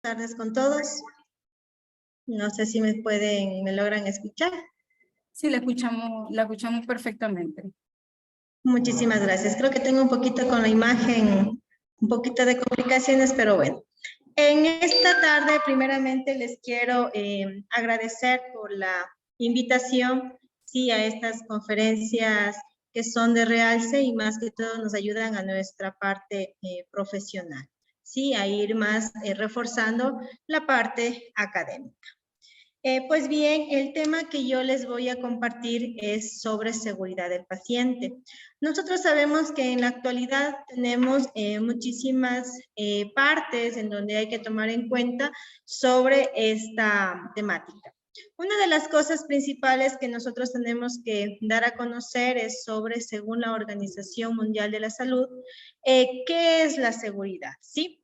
Tardes con todos. No sé si me logran escuchar. Sí, la escuchamos perfectamente. Muchísimas gracias. Creo que tengo un poquito con la imagen, un poquito de complicaciones, pero bueno. En esta tarde, primeramente, les quiero agradecer por la invitación, sí, a estas conferencias que son de realce y más que todo nos ayudan a nuestra parte profesional, sí, a ir más reforzando la parte académica. Pues bien, el tema que yo les voy a compartir es sobre seguridad del paciente. Nosotros sabemos que en la actualidad tenemos muchísimas partes en donde hay que tomar en cuenta sobre esta temática. Una de las cosas principales que nosotros tenemos que dar a conocer es sobre, según la Organización Mundial de la Salud, ¿qué es la seguridad? ¿Sí?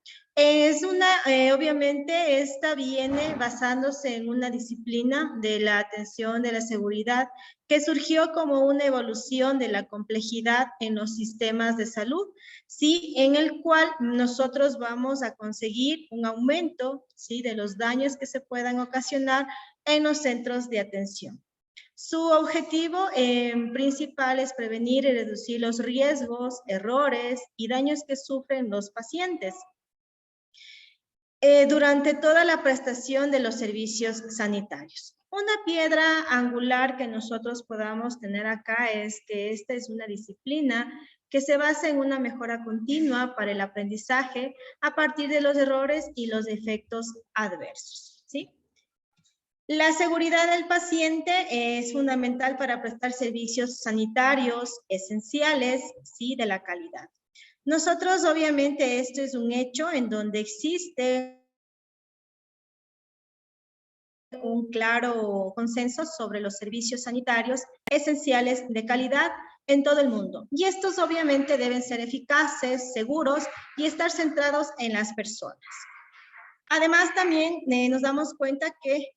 Obviamente, esta viene basándose en una disciplina de la atención de la seguridad que surgió como una evolución de la complejidad en los sistemas de salud, ¿sí? En el cual nosotros vamos a conseguir un aumento, ¿sí? De los daños que se puedan ocasionar en los centros de atención. Su objetivo principal es prevenir y reducir los riesgos, errores y daños que sufren los pacientes durante toda la prestación de los servicios sanitarios. Una piedra angular que nosotros podamos tener acá es que esta es una disciplina que se basa en una mejora continua para el aprendizaje a partir de los errores y los efectos adversos, ¿sí? La seguridad del paciente es fundamental para prestar servicios sanitarios esenciales, ¿sí? De la calidad. Nosotros, obviamente, esto es un hecho en donde existe un claro consenso sobre los servicios sanitarios esenciales de calidad en todo el mundo. Y estos obviamente deben ser eficaces, seguros y estar centrados en las personas. Además, también nos damos cuenta que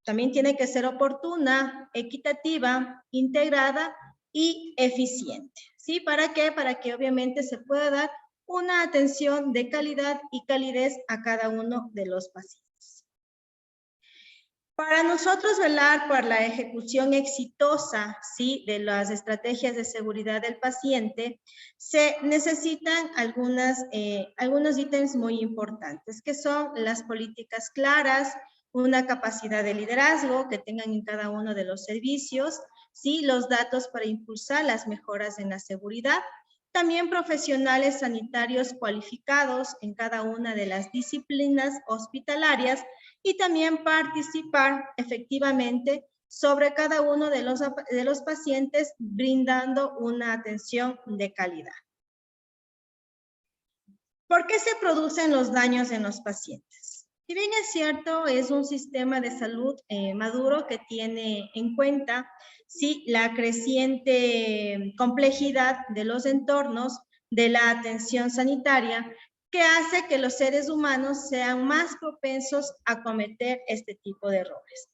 también tiene que ser oportuna, equitativa, integrada y eficiente. ¿Sí? ¿Para qué? Para que obviamente se pueda dar una atención de calidad y calidez a cada uno de los pacientes. Para nosotros velar por la ejecución exitosa, ¿sí? De las estrategias de seguridad del paciente, se necesitan algunos ítems muy importantes, que son las políticas claras, una capacidad de liderazgo que tengan en cada uno de los servicios, ¿sí? Los datos para impulsar las mejoras en la seguridad, también profesionales sanitarios cualificados en cada una de las disciplinas hospitalarias y también participar efectivamente sobre cada uno de los pacientes brindando una atención de calidad. ¿Por qué se producen los daños en los pacientes? Si bien es cierto, es un sistema de salud maduro que tiene en cuenta ¿sí? La creciente complejidad de los entornos de la atención sanitaria, que hace que los seres humanos sean más propensos a cometer este tipo de errores.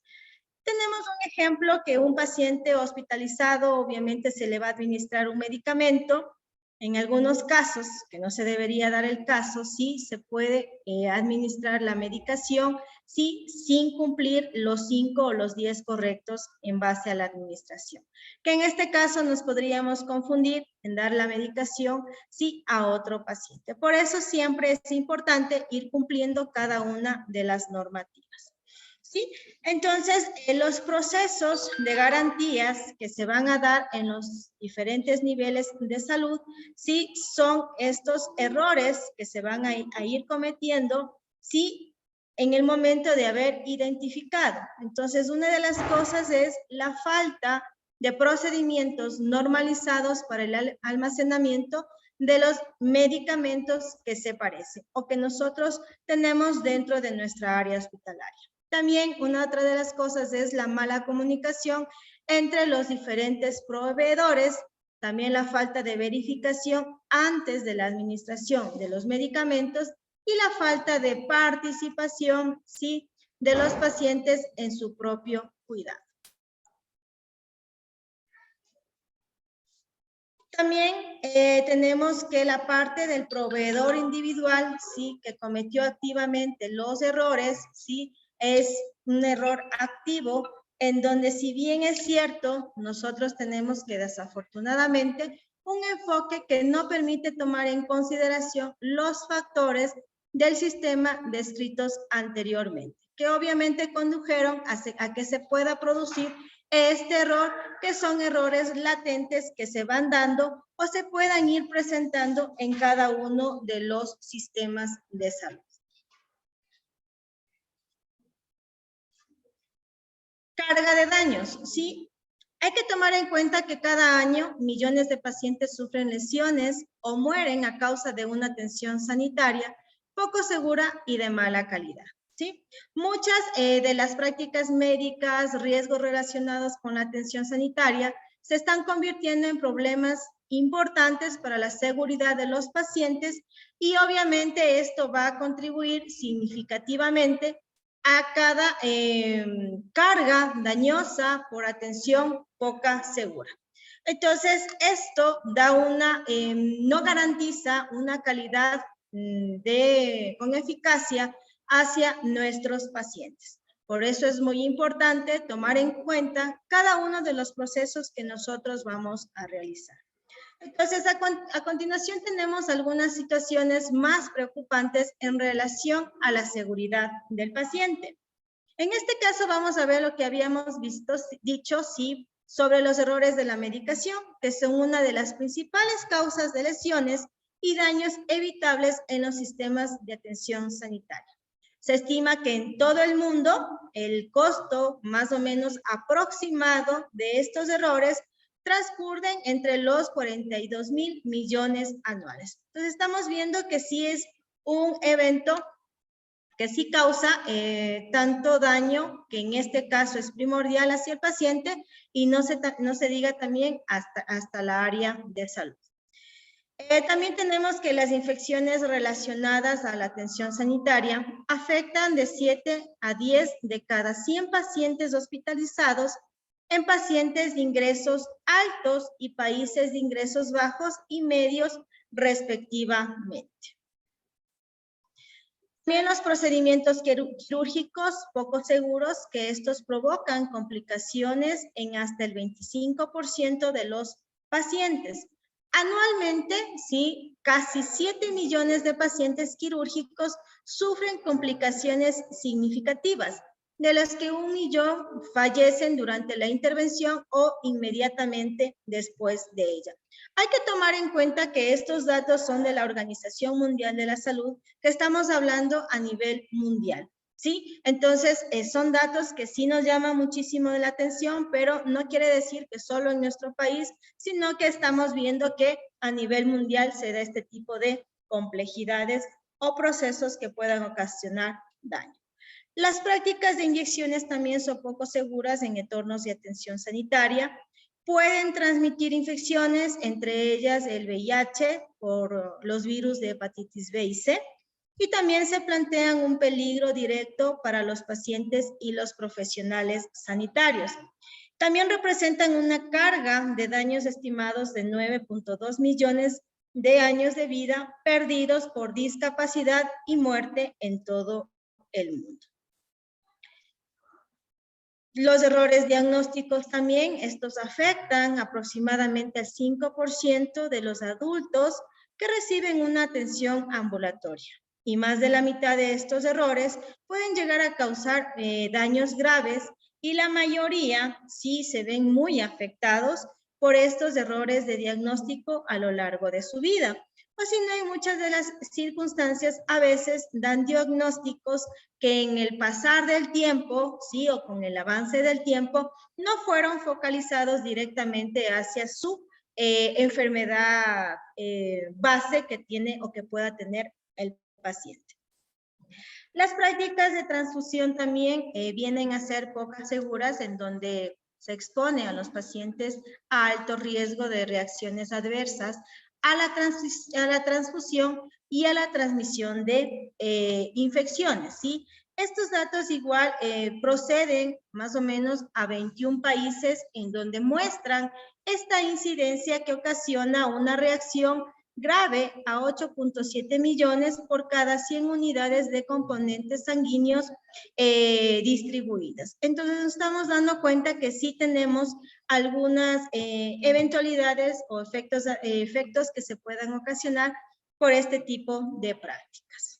Tenemos un ejemplo que un paciente hospitalizado obviamente se le va a administrar un medicamento. En algunos casos, que no se debería dar el caso, sí se puede administrar la medicación sí, sin cumplir los 5 o los 10 correctos en base a la administración. Que en este caso nos podríamos confundir en dar la medicación sí a otro paciente. Por eso siempre es importante ir cumpliendo cada una de las normativas. ¿Sí? Entonces, los procesos de garantías que se van a dar en los diferentes niveles de salud, sí, son estos errores que se van a ir cometiendo, sí, en el momento de haber identificado. Entonces, una de las cosas es la falta de procedimientos normalizados para el almacenamiento de los medicamentos que se parecen o que nosotros tenemos dentro de nuestra área hospitalaria. También una otra de las cosas es la mala comunicación entre los diferentes proveedores, también la falta de verificación antes de la administración de los medicamentos y la falta de participación, sí, de los pacientes en su propio cuidado. También tenemos que la parte del proveedor individual, sí, que cometió activamente los errores, sí, es un error activo en donde, si bien es cierto, nosotros tenemos que desafortunadamente un enfoque que no permite tomar en consideración los factores del sistema descritos anteriormente, que obviamente condujeron a que se pueda producir este error, que son errores latentes que se van dando o se puedan ir presentando en cada uno de los sistemas de salud. Carga de daños, ¿sí? Hay que tomar en cuenta que cada año millones de pacientes sufren lesiones o mueren a causa de una atención sanitaria poco segura y de mala calidad, ¿sí? Muchas de las prácticas médicas, riesgos relacionados con la atención sanitaria, se están convirtiendo en problemas importantes para la seguridad de los pacientes y obviamente esto va a contribuir significativamente a cada carga dañosa por atención poca segura. Entonces, esto da no garantiza una calidad con eficacia hacia nuestros pacientes. Por eso es muy importante tomar en cuenta cada uno de los procesos que nosotros vamos a realizar. Entonces, a continuación tenemos algunas situaciones más preocupantes en relación a la seguridad del paciente. En este caso vamos a ver lo que habíamos dicho, sí, sobre los errores de la medicación, que son una de las principales causas de lesiones y daños evitables en los sistemas de atención sanitaria. Se estima que en todo el mundo el costo más o menos aproximado de estos errores transcurren entre los 42.000 millones anuales. Entonces estamos viendo que sí es un evento que sí causa tanto daño, que en este caso es primordial hacia el paciente, y no se diga también hasta la área de salud. También tenemos que las infecciones relacionadas a la atención sanitaria afectan de 7 a 10 de cada 100 pacientes hospitalizados en pacientes de ingresos altos y países de ingresos bajos y medios respectivamente. También los procedimientos quirúrgicos poco seguros, que estos provocan complicaciones en hasta el 25% de los pacientes. Anualmente, sí, casi 7 millones de pacientes quirúrgicos sufren complicaciones significativas, de las que 1 millón fallecen durante la intervención o inmediatamente después de ella. Hay que tomar en cuenta que estos datos son de la Organización Mundial de la Salud, que estamos hablando a nivel mundial, ¿sí? Entonces, son datos que sí nos llaman muchísimo la atención, pero no quiere decir que solo en nuestro país, sino que estamos viendo que a nivel mundial se da este tipo de complejidades o procesos que puedan ocasionar daño. Las prácticas de inyecciones también son poco seguras en entornos de atención sanitaria. Pueden transmitir infecciones, entre ellas el VIH por los virus de hepatitis B y C, y también se plantean un peligro directo para los pacientes y los profesionales sanitarios. También representan una carga de daños estimados de 9.2 millones de años de vida perdidos por discapacidad y muerte en todo el mundo. Los errores diagnósticos también, estos afectan aproximadamente al 5% de los adultos que reciben una atención ambulatoria. Y más de la mitad de estos errores pueden llegar a causar daños graves, y la mayoría sí se ven muy afectados por estos errores de diagnóstico a lo largo de su vida. O si no, en muchas de las circunstancias a veces dan diagnósticos que en el pasar del tiempo, sí, o con el avance del tiempo, no fueron focalizados directamente hacia su enfermedad base que tiene o que pueda tener el paciente. Las prácticas de transfusión también vienen a ser poco seguras, en donde se expone a los pacientes a alto riesgo de reacciones adversas a la transfusión y a la transmisión de infecciones, ¿sí? Estos datos igual proceden más o menos a 21 países en donde muestran esta incidencia que ocasiona una reacción grave a 8.7 millones por cada 100 unidades de componentes sanguíneos distribuidas. Entonces nos estamos dando cuenta que sí tenemos algunas eventualidades o efectos que se puedan ocasionar por este tipo de prácticas.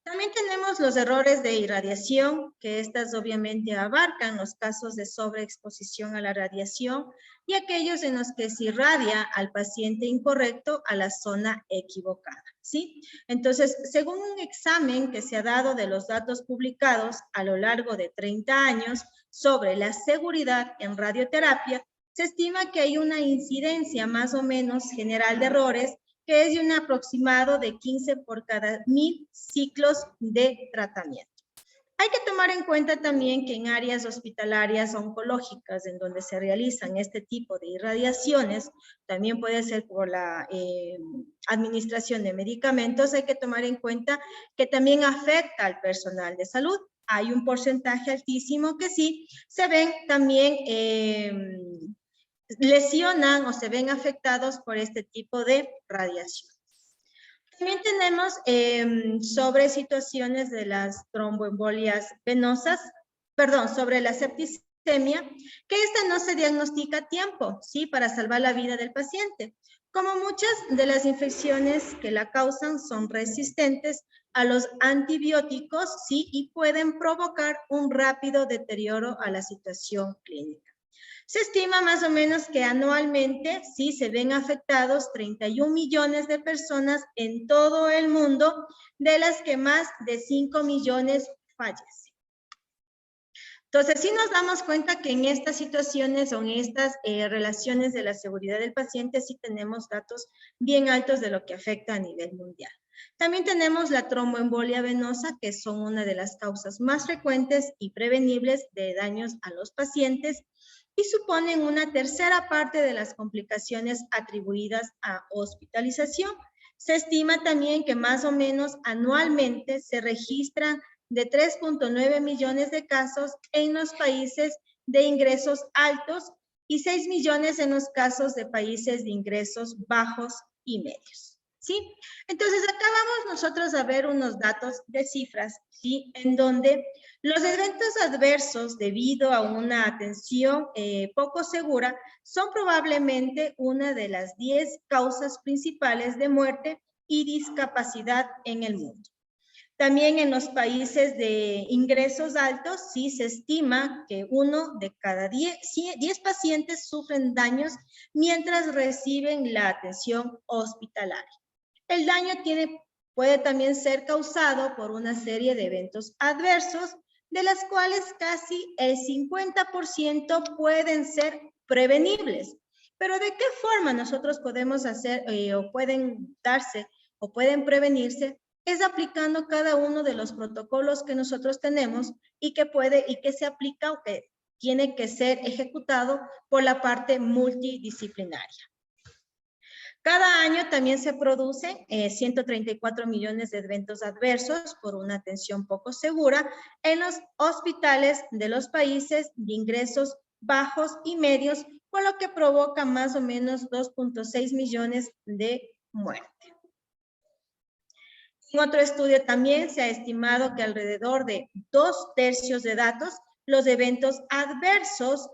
También tenemos los errores de irradiación, que estas obviamente abarcan los casos de sobreexposición a la radiación y aquellos en los que se irradia al paciente incorrecto a la zona equivocada, ¿sí? Entonces, según un examen que se ha dado de los datos publicados a lo largo de 30 años sobre la seguridad en radioterapia, se estima que hay una incidencia más o menos general de errores que es de un aproximado de 15 por cada 1000 ciclos de tratamiento. Hay que tomar en cuenta también que en áreas hospitalarias oncológicas en donde se realizan este tipo de irradiaciones, también puede ser por la administración de medicamentos, hay que tomar en cuenta que también afecta al personal de salud. Hay un porcentaje altísimo que sí se ven también lesionan o se ven afectados por este tipo de radiación. También tenemos sobre situaciones de las tromboembolias venosas, sobre la septicemia, que esta no se diagnostica a tiempo, ¿sí? Para salvar la vida del paciente. Como muchas de las infecciones que la causan son resistentes a los antibióticos, ¿sí? Y pueden provocar un rápido deterioro a la situación clínica. Se estima más o menos que anualmente sí se ven afectados 31 millones de personas en todo el mundo, de las que más de 5 millones fallecen. Entonces, sí nos damos cuenta que en estas situaciones o en estas relaciones de la seguridad del paciente sí tenemos datos bien altos de lo que afecta a nivel mundial. También tenemos la tromboembolia venosa, que son una de las causas más frecuentes y prevenibles de daños a los pacientes y suponen una tercera parte de las complicaciones atribuidas a hospitalización. Se estima también que más o menos anualmente se registran de 3.9 millones de casos en los países de ingresos altos y 6 millones en los casos de países de ingresos bajos y medios, ¿sí? Entonces, acá vamos nosotros a ver unos datos de cifras, ¿sí? En donde los eventos adversos debido a una atención poco segura son probablemente una de las 10 causas principales de muerte y discapacidad en el mundo. También en los países de ingresos altos, sí se estima que 1 de cada 10 pacientes sufren daños mientras reciben la atención hospitalaria. El daño puede también ser causado por una serie de eventos adversos, de las cuales casi el 50% pueden ser prevenibles. Pero ¿de qué forma nosotros podemos hacer o pueden darse o pueden prevenirse? Es aplicando cada uno de los protocolos que nosotros tenemos y que se aplica o que tiene que ser ejecutado por la parte multidisciplinaria. Cada año también se producen 134 millones de eventos adversos por una atención poco segura en los hospitales de los países de ingresos bajos y medios, con lo que provoca más o menos 2.6 millones de muertes. En otro estudio también se ha estimado que alrededor de 2/3 de datos, los eventos adversos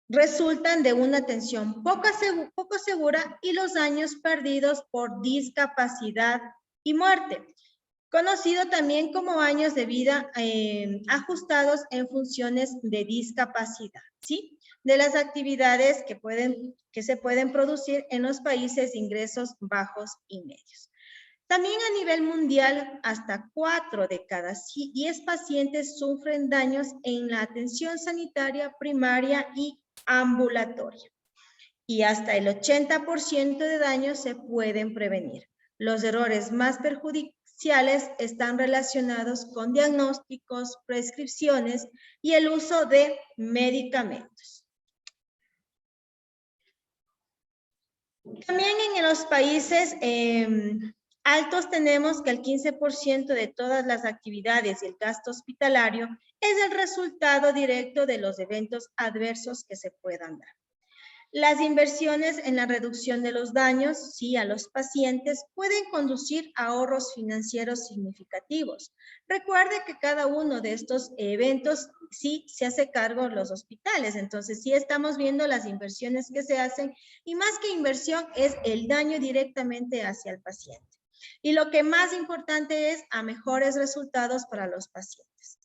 resultan de una atención poco segura y los años perdidos por discapacidad y muerte, conocido también como años de vida ajustados en funciones de discapacidad, ¿sí? De las actividades que se pueden producir en los países de ingresos bajos y medios. También a nivel mundial, hasta 4 de cada 10 pacientes sufren daños en la atención sanitaria primaria y ambulatoria. Y hasta el 80% de daños se pueden prevenir. Los errores más perjudiciales están relacionados con diagnósticos, prescripciones y el uso de medicamentos. También en los países Altos tenemos que el 15% de todas las actividades y el gasto hospitalario es el resultado directo de los eventos adversos que se puedan dar. Las inversiones en la reducción de los daños, sí, a los pacientes, pueden conducir a ahorros financieros significativos. Recuerde que cada uno de estos eventos, sí, se hace cargo los hospitales. Entonces, sí estamos viendo las inversiones que se hacen y más que inversión es el daño directamente hacia el paciente. Y lo que más importante es a mejores resultados para los pacientes.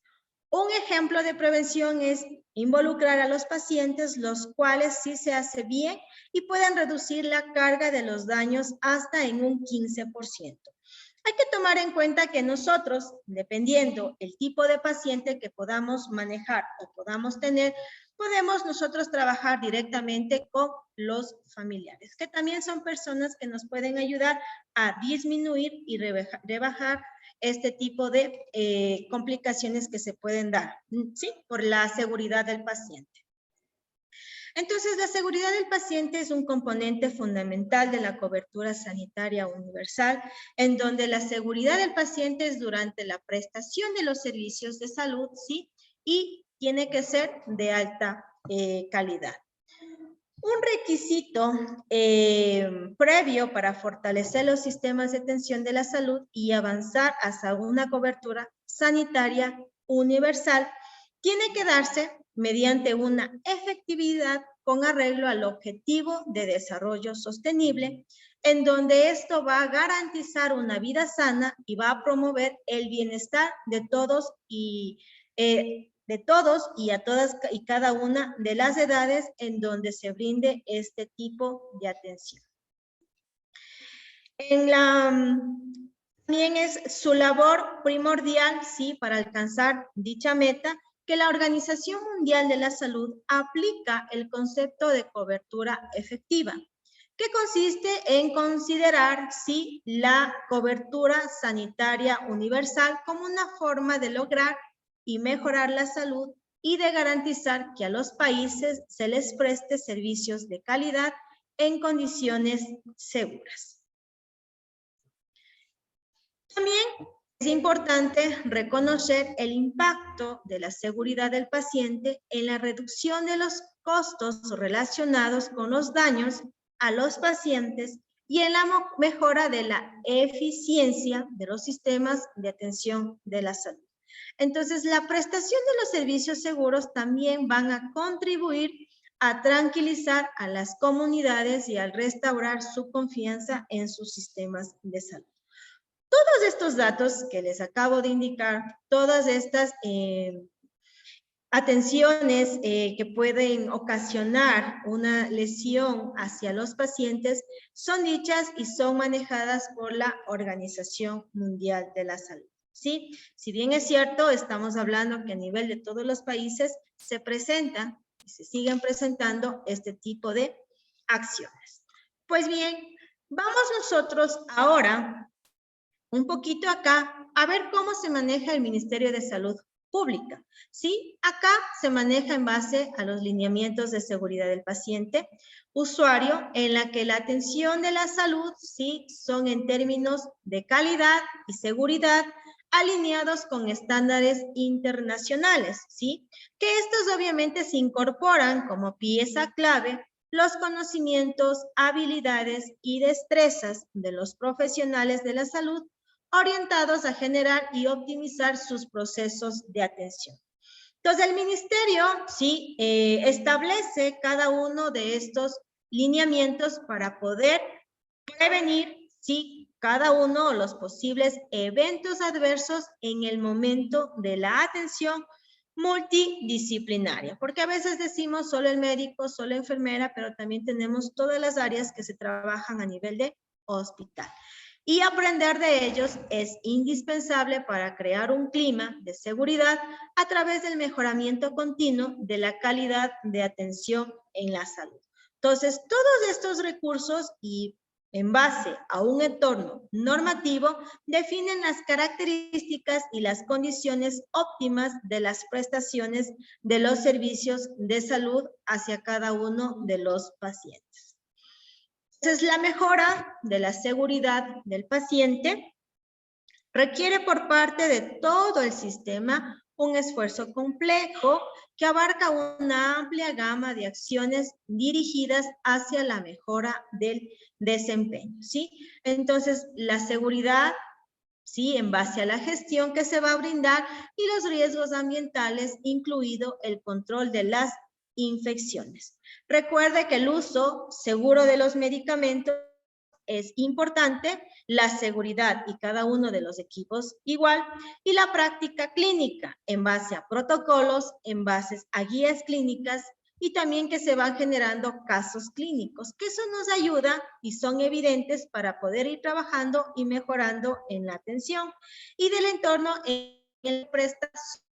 Un ejemplo de prevención es involucrar a los pacientes, los cuales sí se hace bien y pueden reducir la carga de los daños hasta en un 15%. Hay que tomar en cuenta que nosotros, dependiendo el tipo de paciente que podamos manejar o podamos tener, podemos nosotros trabajar directamente con los familiares, que también son personas que nos pueden ayudar a disminuir y rebajar este tipo de complicaciones que se pueden dar, ¿sí? Por la seguridad del paciente. Entonces, la seguridad del paciente es un componente fundamental de la cobertura sanitaria universal, en donde la seguridad del paciente es durante la prestación de los servicios de salud, ¿sí? Y tiene que ser de alta calidad. Un requisito previo para fortalecer los sistemas de atención de la salud y avanzar hacia una cobertura sanitaria universal tiene que darse mediante una efectividad con arreglo al objetivo de desarrollo sostenible, en donde esto va a garantizar una vida sana y va a promover el bienestar de todos y a todas y cada una de las edades en donde se brinde este tipo de atención. También es su labor primordial, sí, para alcanzar dicha meta, que la Organización Mundial de la Salud aplica el concepto de cobertura efectiva, que consiste en considerar, sí, la cobertura sanitaria universal como una forma de lograr y mejorar la salud y de garantizar que a los países se les preste servicios de calidad en condiciones seguras. También es importante reconocer el impacto de la seguridad del paciente en la reducción de los costos relacionados con los daños a los pacientes y en la mejora de la eficiencia de los sistemas de atención de la salud. Entonces, la prestación de los servicios seguros también van a contribuir a tranquilizar a las comunidades y al restaurar su confianza en sus sistemas de salud. Todos estos datos que les acabo de indicar, todas estas atenciones que pueden ocasionar una lesión hacia los pacientes son dichas y son manejadas por la Organización Mundial de la Salud. ¿Sí? Si bien es cierto, estamos hablando que a nivel de todos los países se presentan y se siguen presentando este tipo de acciones. Pues bien, vamos nosotros ahora un poquito acá a ver cómo se maneja el Ministerio de Salud Pública. ¿Sí? Acá se maneja en base a los lineamientos de seguridad del paciente, usuario, en la que la atención de la salud, sí, son en términos de calidad y seguridad alineados con estándares internacionales, ¿sí? Que estos obviamente se incorporan como pieza clave los conocimientos, habilidades y destrezas de los profesionales de la salud orientados a generar y optimizar sus procesos de atención. Entonces, el ministerio sí establece cada uno de estos lineamientos para poder prevenir sí, cada uno de los posibles eventos adversos en el momento de la atención multidisciplinaria, porque a veces decimos solo el médico, solo la enfermera, pero también tenemos todas las áreas que se trabajan a nivel de hospital. Y aprender de ellos es indispensable para crear un clima de seguridad a través del mejoramiento continuo de la calidad de atención en la salud. Entonces, todos estos recursos y en base a un entorno normativo definen las características y las condiciones óptimas de las prestaciones de los servicios de salud hacia cada uno de los pacientes. Entonces, la mejora de la seguridad del paciente requiere por parte de todo el sistema un esfuerzo complejo que abarca una amplia gama de acciones dirigidas hacia la mejora del desempeño, ¿sí? Entonces, la seguridad, ¿sí? En base a la gestión que se va a brindar y los riesgos ambientales, incluido el control de las infecciones. Recuerde que el uso seguro de los medicamentos es importante, la seguridad y cada uno de los equipos igual, y la práctica clínica en base a protocolos, en base a guías clínicas y también que se van generando casos clínicos, que eso nos ayuda y son evidentes para poder ir trabajando y mejorando en la atención y del entorno en el prestación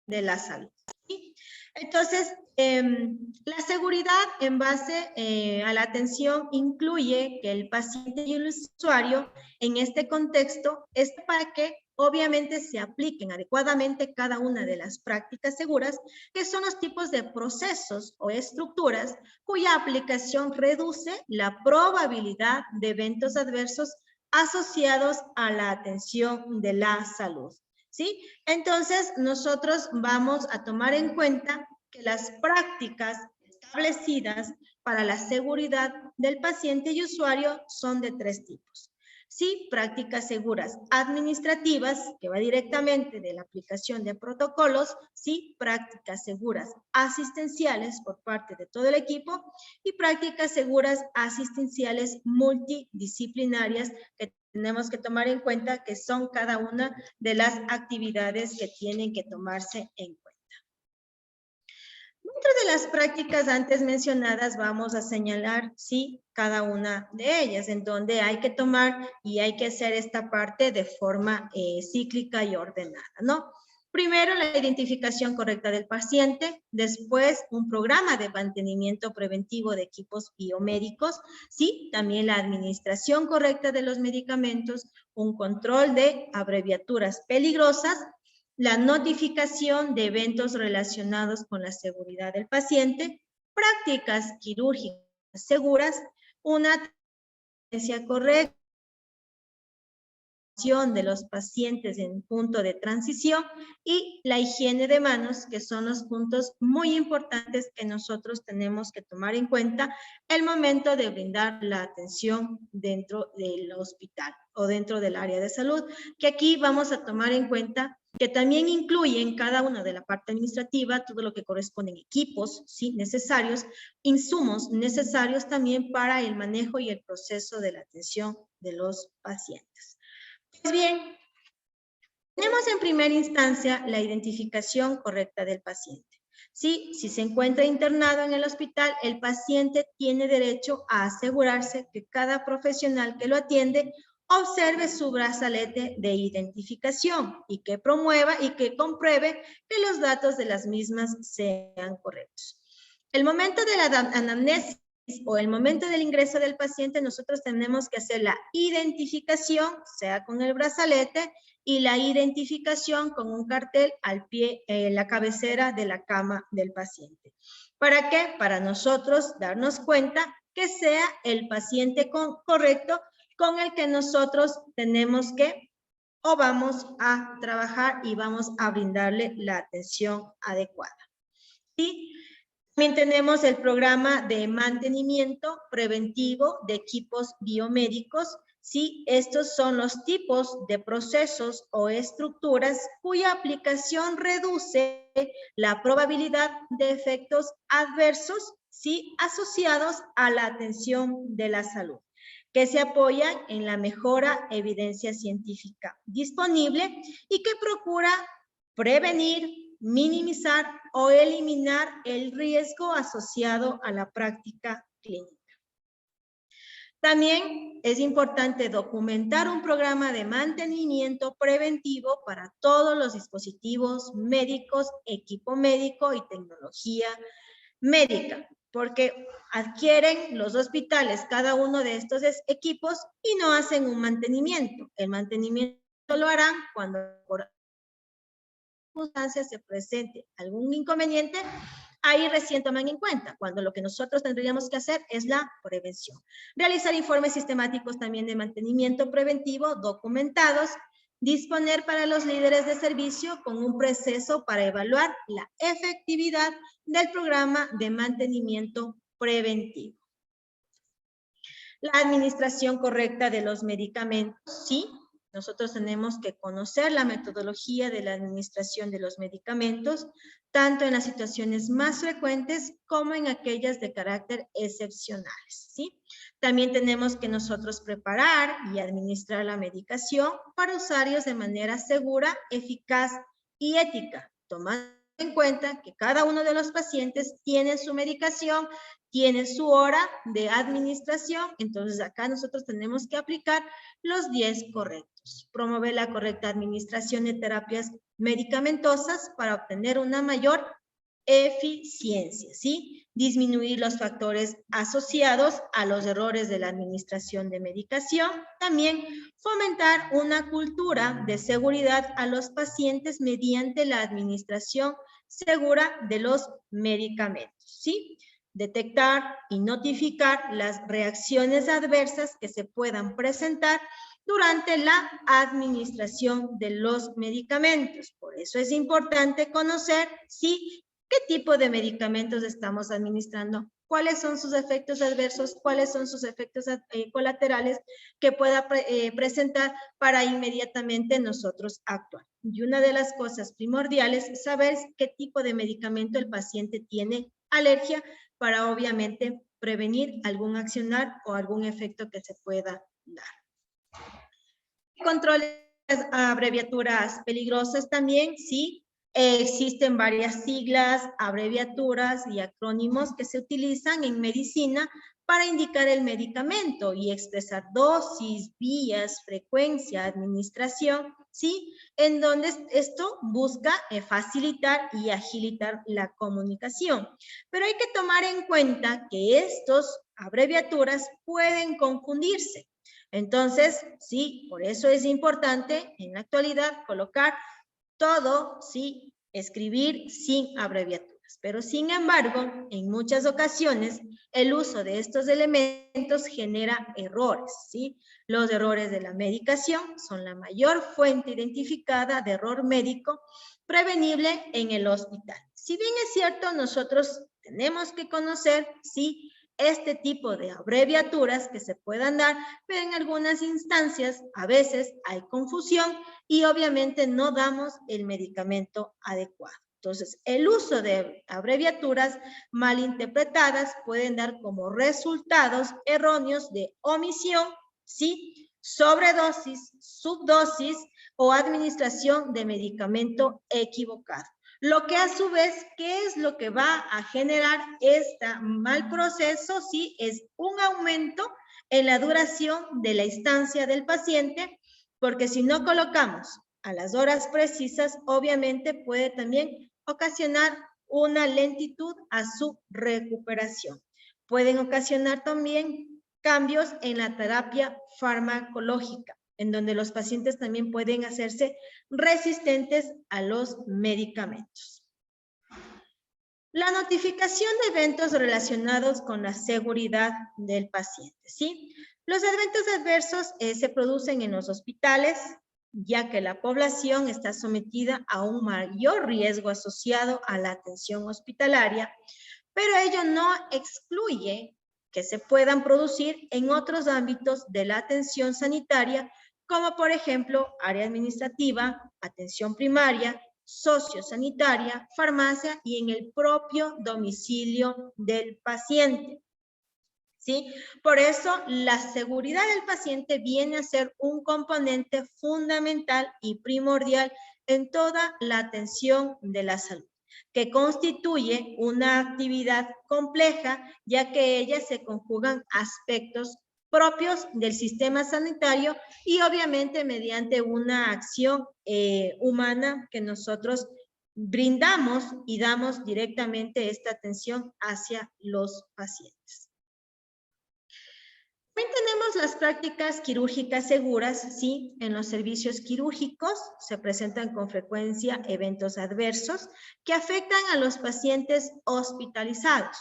de la salud. ¿Sí? Entonces, la seguridad en base a la atención incluye que el paciente y el usuario en este contexto es para que obviamente se apliquen adecuadamente cada una de las prácticas seguras, que son los tipos de procesos o estructuras cuya aplicación reduce la probabilidad de eventos adversos asociados a la atención de la salud. ¿Sí? Entonces, nosotros vamos a tomar en cuenta que las prácticas establecidas para la seguridad del paciente y usuario son de 3 tipos. Sí, prácticas seguras administrativas, que va directamente de la aplicación de protocolos, sí, prácticas seguras asistenciales por parte de todo el equipo y prácticas seguras asistenciales multidisciplinarias que tenemos que tomar en cuenta que son cada una de las actividades que tienen que tomarse en cuenta. Dentro de las prácticas antes mencionadas vamos a señalar, sí, cada una de ellas, en donde hay que tomar y hay que hacer esta parte de forma cíclica y ordenada, ¿no? Primero, la identificación correcta del paciente, después un programa de mantenimiento preventivo de equipos biomédicos, sí, también la administración correcta de los medicamentos, un control de abreviaturas peligrosas, la notificación de eventos relacionados con la seguridad del paciente, prácticas quirúrgicas seguras, una atención correcta de los pacientes en punto de transición y la higiene de manos, que son los puntos muy importantes que nosotros tenemos que tomar en cuenta el momento de brindar la atención dentro del hospital o dentro del área de salud, que aquí vamos a tomar en cuenta que también incluye en cada una de la parte administrativa todo lo que corresponde en equipos, ¿sí? Necesarios, insumos necesarios también para el manejo y el proceso de la atención de los pacientes. Pues bien, tenemos en primera instancia la identificación correcta del paciente. ¿Sí? Si se encuentra internado en el hospital, el paciente tiene derecho a asegurarse que cada profesional que lo atiende observe su brazalete de identificación y que promueva y que compruebe que los datos de las mismas sean correctos. El momento de la anamnesis o el momento del ingreso del paciente, nosotros tenemos que hacer la identificación, sea con el brazalete, y la identificación con un cartel al pie, la cabecera de la cama del paciente. ¿Para qué? Para nosotros darnos cuenta que sea el paciente correcto con el que nosotros tenemos que o vamos a trabajar y vamos a brindarle la atención adecuada. ¿Sí? También tenemos el programa de mantenimiento preventivo de equipos biomédicos. Sí, estos son los tipos de procesos o estructuras cuya aplicación reduce la probabilidad de efectos adversos, sí, asociados a la atención de la salud, que se apoyan en la mejora evidencia científica disponible y que procura prevenir, minimizar o eliminar el riesgo asociado a la práctica clínica. También es importante documentar un programa de mantenimiento preventivo para todos los dispositivos médicos, equipo médico y tecnología médica, porque adquieren los hospitales cada uno de estos equipos y no hacen un mantenimiento. El mantenimiento lo harán cuando por circunstancias se presente algún inconveniente Ahí recién toman en cuenta, cuando lo que nosotros tendríamos que hacer es la prevención. Realizar informes sistemáticos también de mantenimiento preventivo documentados, disponer para los líderes de servicio con un proceso para evaluar la efectividad del programa de mantenimiento preventivo. La administración correcta de los medicamentos, sí. Nosotros tenemos que conocer la metodología de la administración de los medicamentos, tanto en las situaciones más frecuentes como en aquellas de carácter excepcionales, ¿sí? También tenemos que nosotros preparar y administrar la medicación para usuarios de manera segura, eficaz y ética, tomando en cuenta que cada uno de los pacientes tiene su medicación, tiene su hora de administración, entonces acá nosotros tenemos que aplicar los 10 correctos. Promover la correcta administración de terapias medicamentosas para obtener una mayor eficiencia, ¿sí? Disminuir los factores asociados a los errores de la administración de medicación. También fomentar una cultura de seguridad a los pacientes mediante la administración segura de los medicamentos, ¿sí? Detectar y notificar las reacciones adversas que se puedan presentar durante la administración de los medicamentos. Por eso es importante conocer, ¿sí?, qué tipo de medicamentos estamos administrando, cuáles son sus efectos adversos, cuáles son sus efectos colaterales que pueda presentar para inmediatamente nosotros actuar. Y una de las cosas primordiales es saber qué tipo de medicamento el paciente tiene alergia para obviamente prevenir algún accionar o algún efecto que se pueda dar. Controles, abreviaturas peligrosas también, sí. Existen varias siglas, abreviaturas y acrónimos que se utilizan en medicina para indicar el medicamento y expresar dosis, vías, frecuencia, administración, ¿sí? En donde esto busca facilitar y agilitar la comunicación. Pero hay que tomar en cuenta que estas abreviaturas pueden confundirse. Entonces, sí, por eso es importante en la actualidad colocar todo, sí, escribir sin abreviaturas. Pero sin embargo, en muchas ocasiones, el uso de estos elementos genera errores, ¿sí? Los errores de la medicación son la mayor fuente identificada de error médico prevenible en el hospital. Si bien es cierto, nosotros tenemos que conocer, sí, este tipo de abreviaturas que se puedan dar, pero en algunas instancias a veces hay confusión y obviamente no damos el medicamento adecuado. Entonces, el uso de abreviaturas mal interpretadas pueden dar como resultados erróneos de omisión, ¿sí?, sobredosis, subdosis o administración de medicamento equivocado. Lo que a su vez, ¿qué es lo que va a generar este mal proceso? Sí, es un aumento en la duración de la estancia del paciente, porque si no colocamos a las horas precisas, obviamente puede también ocasionar una lentitud a su recuperación. Pueden ocasionar también cambios en la terapia farmacológica, en donde los pacientes también pueden hacerse resistentes a los medicamentos. La notificación de eventos relacionados con la seguridad del paciente, ¿sí? Los eventos adversos se producen en los hospitales, ya que la población está sometida a un mayor riesgo asociado a la atención hospitalaria, pero ello no excluye que se puedan producir en otros ámbitos de la atención sanitaria, como por ejemplo área administrativa, atención primaria, sociosanitaria, farmacia y en el propio domicilio del paciente, ¿sí? Por eso, la seguridad del paciente viene a ser un componente fundamental y primordial en toda la atención de la salud, que constituye una actividad compleja, ya que ellas se conjugan aspectos propios del sistema sanitario y obviamente mediante una acción humana que nosotros brindamos y damos directamente esta atención hacia los pacientes. tenemos las prácticas quirúrgicas seguras, sí, en los servicios quirúrgicos se presentan con frecuencia eventos adversos que afectan a los pacientes hospitalizados.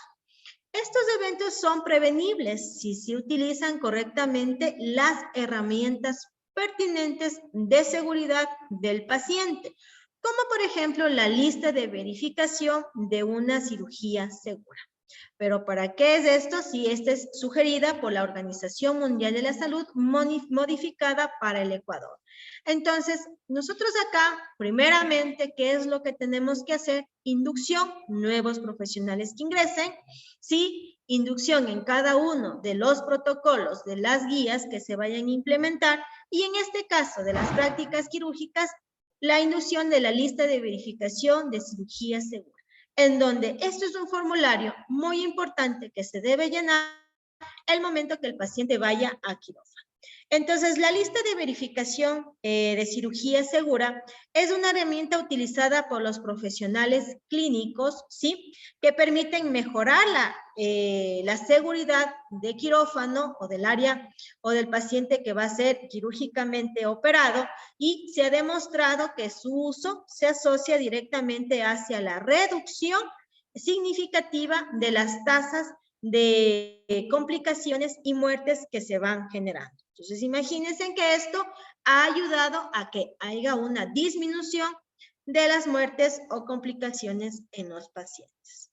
Estos eventos son prevenibles si se utilizan correctamente las herramientas pertinentes de seguridad del paciente, como por ejemplo la lista de verificación de una cirugía segura. Pero ¿para qué es esto? Si esta es sugerida por la Organización Mundial de la Salud, modificada para el Ecuador. Entonces, nosotros acá, primeramente, ¿qué es lo que tenemos que hacer? Inducción, nuevos profesionales que ingresen, sí, inducción en cada uno de los protocolos, de las guías que se vayan a implementar, y en este caso de las prácticas quirúrgicas, la inducción de la lista de verificación de cirugía segura, en donde esto es un formulario muy importante que se debe llenar el momento que el paciente vaya a quirófano. Entonces, la lista de verificación de cirugía segura es una herramienta utilizada por los profesionales clínicos, ¿sí? Que permiten mejorar la seguridad de quirófano o del área o del paciente que va a ser quirúrgicamente operado, y se ha demostrado que su uso se asocia directamente hacia la reducción significativa de las tasas de complicaciones y muertes que se van generando. Entonces, imagínense que esto ha ayudado a que haya una disminución de las muertes o complicaciones en los pacientes.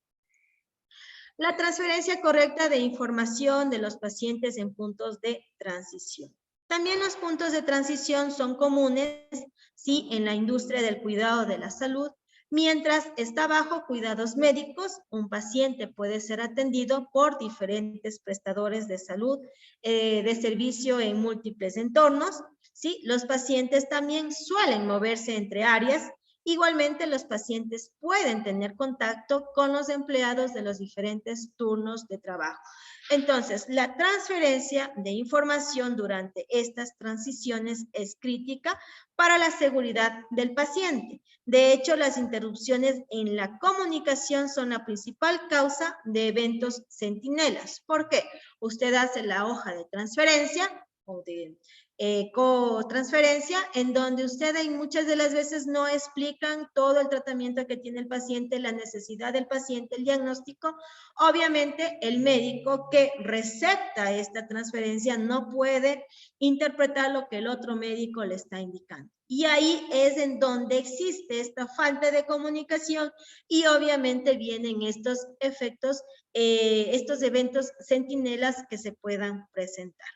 La transferencia correcta de información de los pacientes en puntos de transición. También los puntos de transición son comunes, sí, en la industria del cuidado de la salud. Mientras está bajo cuidados médicos, un paciente puede ser atendido por diferentes prestadores de salud, de servicio en múltiples entornos, ¿sí? Los pacientes también suelen moverse entre áreas. Igualmente, los pacientes pueden tener contacto con los empleados de los diferentes turnos de trabajo. Entonces, la transferencia de información durante estas transiciones es crítica para la seguridad del paciente. De hecho, las interrupciones en la comunicación son la principal causa de eventos centinelas. ¿Por qué? Usted hace la hoja de transferencia o de cotransferencia, en donde ustedes muchas de las veces no explican todo el tratamiento que tiene el paciente, la necesidad del paciente, el diagnóstico. Obviamente, el médico que receta esta transferencia no puede interpretar lo que el otro médico le está indicando. Y ahí es en donde existe esta falta de comunicación y obviamente vienen estos efectos, estos eventos centinelas que se puedan presentar.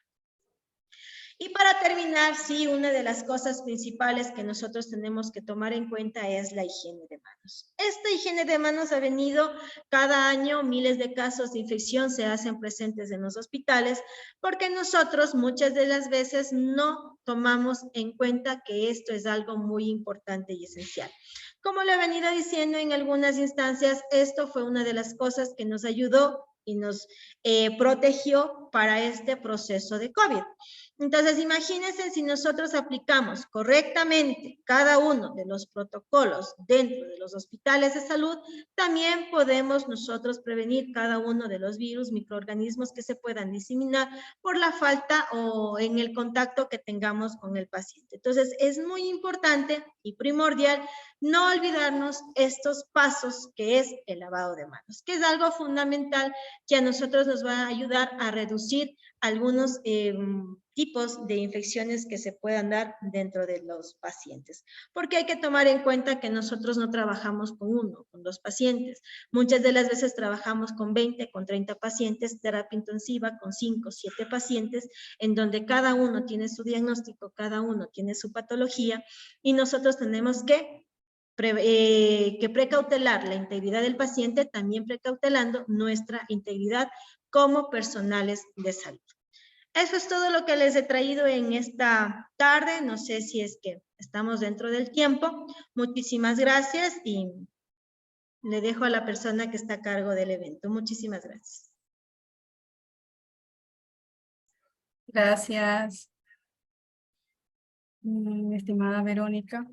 Y para terminar, sí, una de las cosas principales que nosotros tenemos que tomar en cuenta es la higiene de manos. Esta higiene de manos ha venido cada año, miles de casos de infección se hacen presentes en los hospitales, porque nosotros muchas de las veces no tomamos en cuenta que esto es algo muy importante y esencial. Como lo he venido diciendo en algunas instancias, esto fue una de las cosas que nos ayudó y nos protegió para este proceso de COVID. Entonces, imagínense si nosotros aplicamos correctamente cada uno de los protocolos dentro de los hospitales de salud, también podemos nosotros prevenir cada uno de los virus, microorganismos que se puedan diseminar por la falta o en el contacto que tengamos con el paciente. Entonces, es muy importante y primordial no olvidarnos estos pasos que es el lavado de manos, que es algo fundamental que a nosotros nos va a ayudar a reducir algunos tipos de infecciones que se puedan dar dentro de los pacientes. Porque hay que tomar en cuenta que nosotros no trabajamos con uno, con dos pacientes. Muchas de las veces trabajamos con 20, con 30 pacientes, terapia intensiva con 5, 7 pacientes, en donde cada uno tiene su diagnóstico, cada uno tiene su patología, y nosotros tenemos que precautelar la integridad del paciente, también precautelando nuestra integridad como personales de salud. Eso es todo lo que les he traído en esta tarde. No sé si es que estamos dentro del tiempo. Muchísimas gracias y le dejo a la persona que está a cargo del evento. Muchísimas gracias. Gracias, estimada Verónica.